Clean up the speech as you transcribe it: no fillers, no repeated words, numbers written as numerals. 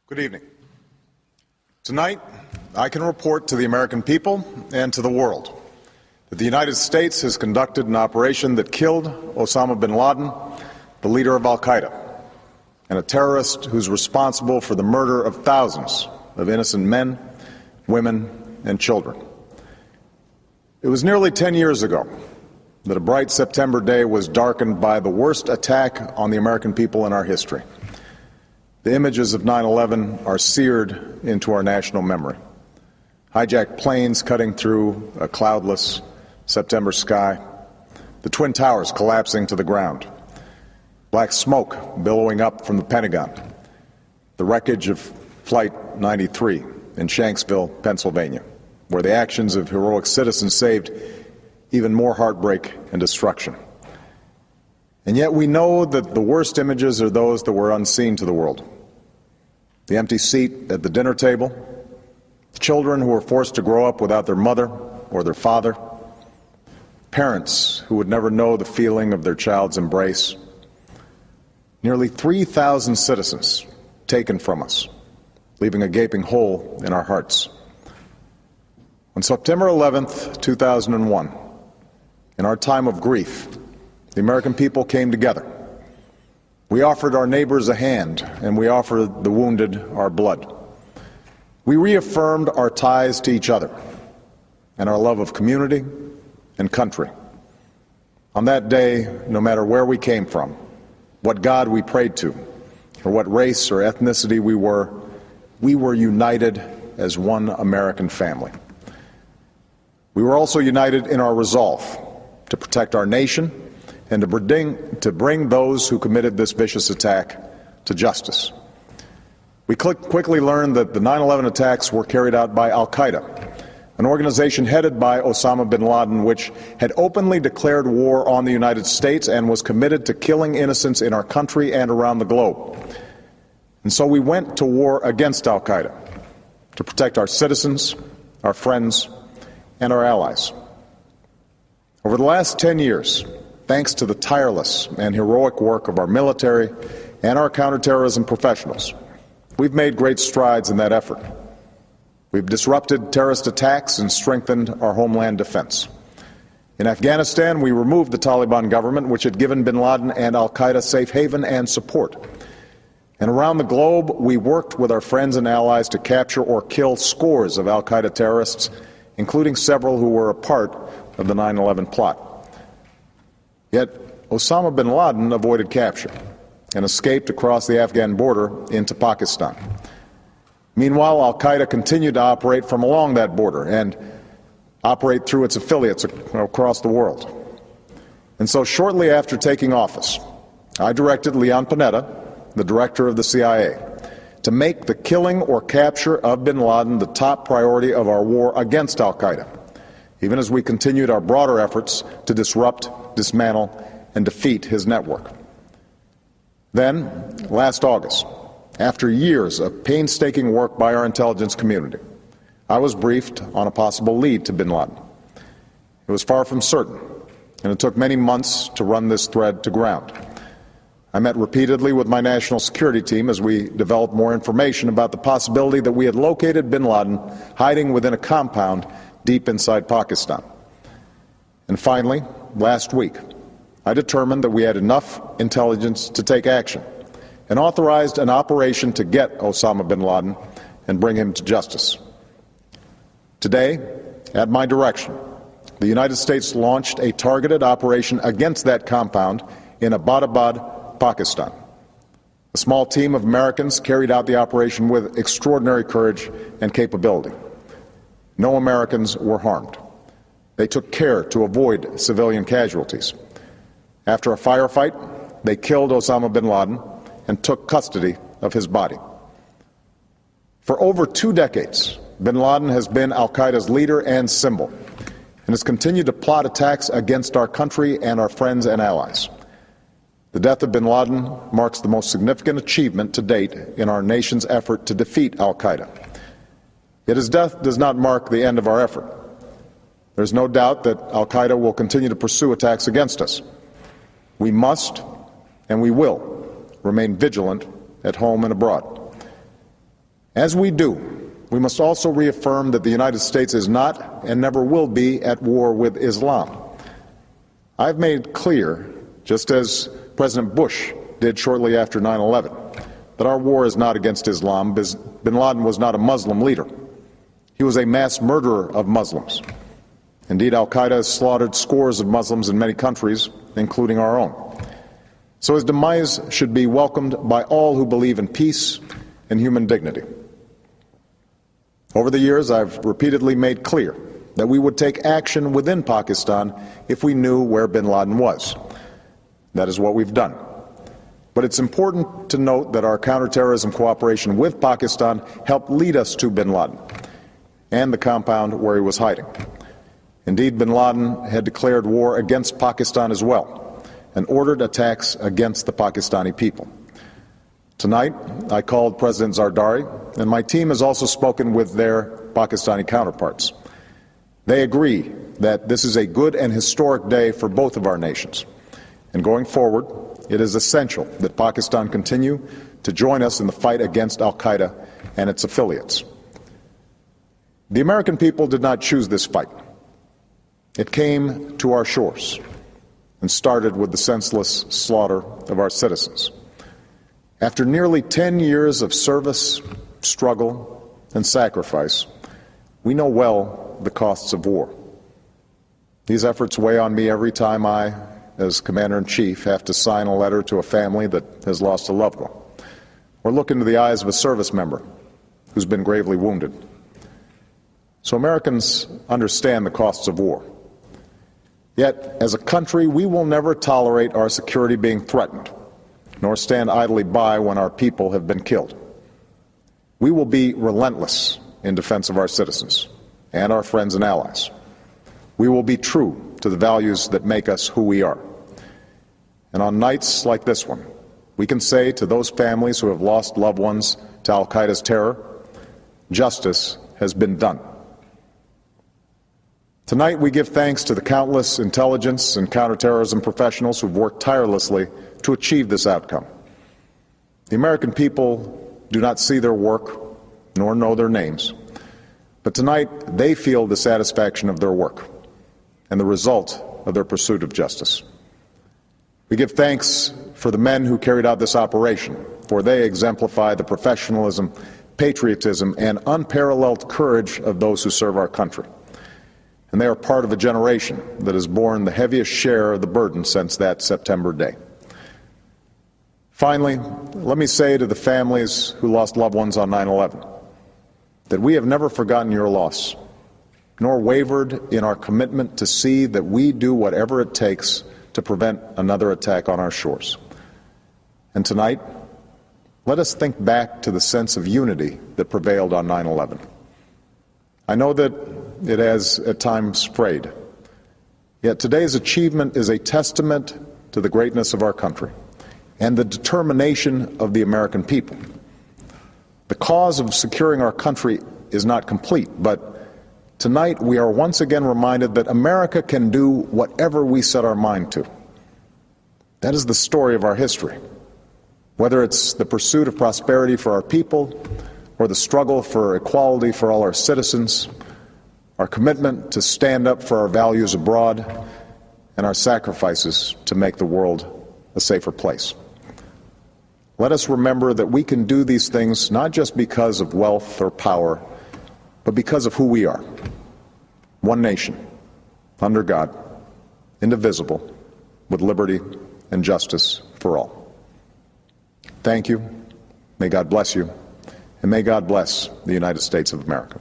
Good evening. Tonight, I can report to the American people and to the world that the United States has conducted an operation that killed Osama Bin Laden, the leader of Al-Qaeda, and a terrorist who's responsible for the murder of thousands of innocent men, women, and children. It was nearly 10 years ago that a bright September day was darkened by the worst attack on the American people in our history. The images of 9/11 are seared into our national memory. Hijacked planes cutting through a cloudless September sky, the Twin Towers collapsing to the ground, black smoke billowing up from the Pentagon, the wreckage of Flight 93 in Shanksville, Pennsylvania, where the actions of heroic citizens saved even more heartbreak and destruction. And yet we know that the worst images are those that were unseen to the world. The empty seat at the dinner table, children who were forced to grow up without their mother or their father, parents who would never know the feeling of their child's embrace, nearly 3,000 citizens taken from us, leaving a gaping hole in our hearts. On September 11th, 2001, in our time of grief, the American people came together. We offered our neighbors a hand, and we offered the wounded our blood. We reaffirmed our ties to each other and our love of community and country. On that day, no matter where we came from, what God we prayed to, or what race or ethnicity we were united as one American family. We were also united in our resolve to protect our nation and to bring those who committed this vicious attack to justice. We quickly learned that the 9/11 attacks were carried out by Al-Qaeda, an organization headed by Osama Bin Laden, which had openly declared war on the United States and was committed to killing innocents in our country and around the globe. And so we went to war against Al-Qaeda to protect our citizens, our friends, and our allies. Over the last 10 years, thanks to the tireless and heroic work of our military and our counterterrorism professionals, we've made great strides in that effort. We've disrupted terrorist attacks and strengthened our homeland defense. In Afghanistan, we removed the Taliban government, which had given bin Laden and Al-Qaeda safe haven and support. And around the globe, we worked with our friends and allies to capture or kill scores of Al-Qaeda terrorists, including several who were a part of the 9/11 plot. Yet Osama bin Laden avoided capture and escaped across the Afghan border into Pakistan. Meanwhile, Al-Qaeda continued to operate from along that border and operate through its affiliates across the world. And so shortly after taking office, I directed Leon Panetta, the director of the CIA, to make the killing or capture of bin Laden the top priority of our war against Al-Qaeda, even as we continued our broader efforts to disrupt, dismantle, and defeat his network. Then, last August, after years of painstaking work by our intelligence community, I was briefed on a possible lead to bin Laden. It was far from certain, and it took many months to run this thread to ground. I met repeatedly with my national security team as we developed more information about the possibility that we had located bin Laden hiding within a compound deep inside Pakistan. And finally, last week, I determined that we had enough intelligence to take action and authorized an operation to get Osama bin Laden and bring him to justice. Today, at my direction, the United States launched a targeted operation against that compound in Abbottabad, Pakistan. A small team of Americans carried out the operation with extraordinary courage and capability. No Americans were harmed. They took care to avoid civilian casualties. After a firefight, they killed Osama bin Laden and took custody of his body. For over 2 decades, bin Laden has been Al-Qaeda's leader and symbol, and has continued to plot attacks against our country and our friends and allies. The death of bin Laden marks the most significant achievement to date in our nation's effort to defeat Al-Qaeda. Yet his death does not mark the end of our effort. There's no doubt that Al-Qaeda will continue to pursue attacks against us. We must, and we will, remain vigilant at home and abroad. As we do, we must also reaffirm that the United States is not and never will be at war with Islam. I've made clear, just as President Bush did shortly after 9/11, that our war is not against Islam. Bin Laden was not a Muslim leader. He was a mass murderer of Muslims. Indeed, al-Qaeda has slaughtered scores of Muslims in many countries, including our own. So his demise should be welcomed by all who believe in peace and human dignity. Over the years, I've repeatedly made clear that we would take action within Pakistan if we knew where bin Laden was. That is what we've done. But it's important to note that our counterterrorism cooperation with Pakistan helped lead us to bin Laden and the compound where he was hiding. Indeed, bin Laden had declared war against Pakistan as well and ordered attacks against the Pakistani people. Tonight, I called President Zardari, and my team has also spoken with their Pakistani counterparts. They agree that this is a good and historic day for both of our nations. And going forward, it is essential that Pakistan continue to join us in the fight against al-Qaeda and its affiliates. The American people did not choose this fight. It came to our shores and started with the senseless slaughter of our citizens. After nearly 10 years of service, struggle, and sacrifice, we know well the costs of war. These efforts weigh on me every time I, as Commander-in-Chief, have to sign a letter to a family that has lost a loved one, or look into the eyes of a service member who's been gravely wounded. So Americans understand the costs of war. Yet, as a country, we will never tolerate our security being threatened, nor stand idly by when our people have been killed. We will be relentless in defense of our citizens and our friends and allies. We will be true to the values that make us who we are. And on nights like this one, we can say to those families who have lost loved ones to al-Qaeda's terror, justice has been done. Tonight, we give thanks to the countless intelligence and counterterrorism professionals who've worked tirelessly to achieve this outcome. The American people do not see their work, nor know their names, but tonight they feel the satisfaction of their work and the result of their pursuit of justice. We give thanks for the men who carried out this operation, for they exemplify the professionalism, patriotism, and unparalleled courage of those who serve our country. And they are part of a generation that has borne the heaviest share of the burden since that September day. Finally, let me say to the families who lost loved ones on 9/11 that we have never forgotten your loss, nor wavered in our commitment to see that we do whatever it takes to prevent another attack on our shores. And tonight, let us think back to the sense of unity that prevailed on 9/11. I know that it has at times frayed, yet today's achievement is a testament to the greatness of our country and the determination of the American people. The cause of securing our country is not complete, but tonight we are once again reminded that America can do whatever we set our mind to. That is the story of our history. Whether it's the pursuit of prosperity for our people or the struggle for equality for all our citizens, our commitment to stand up for our values abroad, and our sacrifices to make the world a safer place. Let us remember that we can do these things not just because of wealth or power, but because of who we are. One nation, under God, indivisible, with liberty and justice for all. Thank you. May God bless you. And may God bless the United States of America.